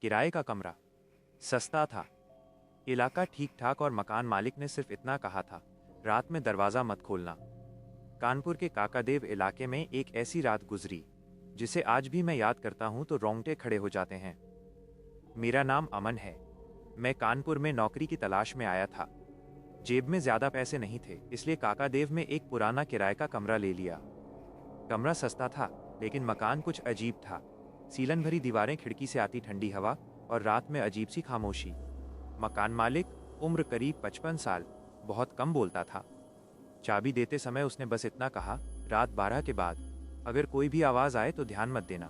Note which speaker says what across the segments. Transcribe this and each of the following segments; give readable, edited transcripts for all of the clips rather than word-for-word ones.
Speaker 1: किराए का कमरा सस्ता था, इलाका ठीक ठाक और मकान मालिक ने सिर्फ इतना कहा था, रात में दरवाज़ा मत खोलना। कानपुर के काकादेव इलाके में एक ऐसी रात गुजरी जिसे आज भी मैं याद करता हूं तो रोंगटे खड़े हो जाते हैं। मेरा नाम अमन है। मैं कानपुर में नौकरी की तलाश में आया था। जेब में ज्यादा पैसे नहीं थे, इसलिए काकादेव में एक पुराना किराए का कमरा ले लिया। कमरा सस्ता था, लेकिन मकान कुछ अजीब था। सीलन भरी दीवारें, खिड़की से आती ठंडी हवा और रात में अजीब सी खामोशी। मकान मालिक, उम्र करीब 55 साल, बहुत कम बोलता था। चाबी देते समय उसने बस इतना कहा, रात 12 के बाद अगर कोई भी आवाज आए तो ध्यान मत देना।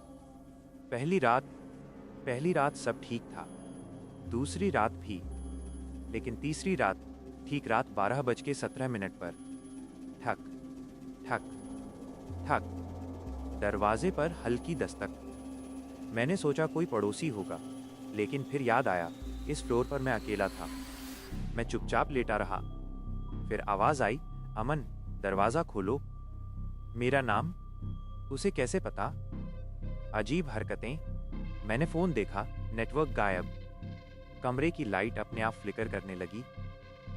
Speaker 1: पहली रात सब ठीक था, दूसरी रात भी, लेकिन तीसरी रात, ठीक रात 12:17 पर, ठक ठक ठक, दरवाजे पर हल्की दस्तक। मैंने सोचा कोई पड़ोसी होगा, लेकिन फिर याद आया इस फ्लोर पर मैं अकेला था। मैं चुपचाप लेटा रहा। फिर आवाज आई, अमन, दरवाजा खोलो। मेरा नाम उसे कैसे पता? अजीब हरकतें। मैंने फोन देखा, नेटवर्क गायब। कमरे की लाइट अपने आप फ्लिकर करने लगी।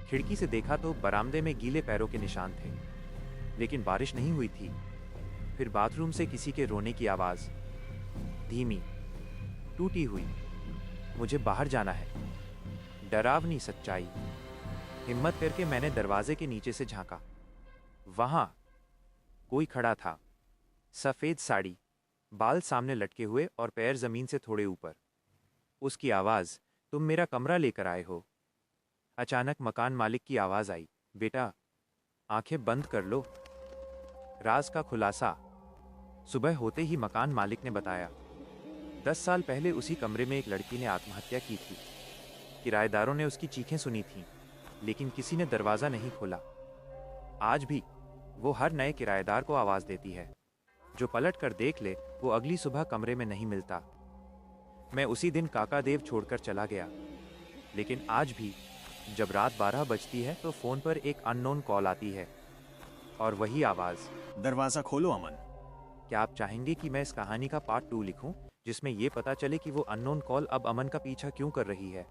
Speaker 1: खिड़की से देखा तो बरामदे में गीले पैरों के निशान थे, लेकिन बारिश नहीं हुई थी। फिर बाथरूम से किसी के रोने की आवाज, धीमी, टूटी हुई। मुझे बाहर जाना है। डरावनी सच्चाई। हिम्मत करके मैंने दरवाजे के नीचे से झांका। वहां कोई खड़ा था, सफेद साड़ी, बाल सामने लटके हुए और पैर जमीन से थोड़े ऊपर। उसकी आवाज, तुम मेरा कमरा लेकर आए हो। अचानक मकान मालिक की आवाज आई, बेटा, आंखें बंद कर लो। राज का खुलासा। सुबह होते ही मकान मालिक ने बताया, 10 साल पहले उसी कमरे में एक लड़की ने आत्महत्या की थी। किराएदारों ने उसकी चीखें सुनी थीं, लेकिन किसी ने दरवाजा नहीं खोला। आज भी वो हर नए किराएदार को आवाज देती है। जो पलट कर देख ले, वो अगली सुबह कमरे में नहीं मिलता। मैं उसी दिन काकादेव छोड़कर चला गया, लेकिन आज भी जब रात 12 बजती है तो फोन पर एक अननोन कॉल आती है और वही आवाज,
Speaker 2: दरवाजा खोलो अमन।
Speaker 1: क्या आप चाहेंगे कि मैं इस कहानी का पार्ट 2 लिखूं, जिसमें ये पता चले कि वो अननोन कॉल अब अमन का पीछा क्यों कर रही है?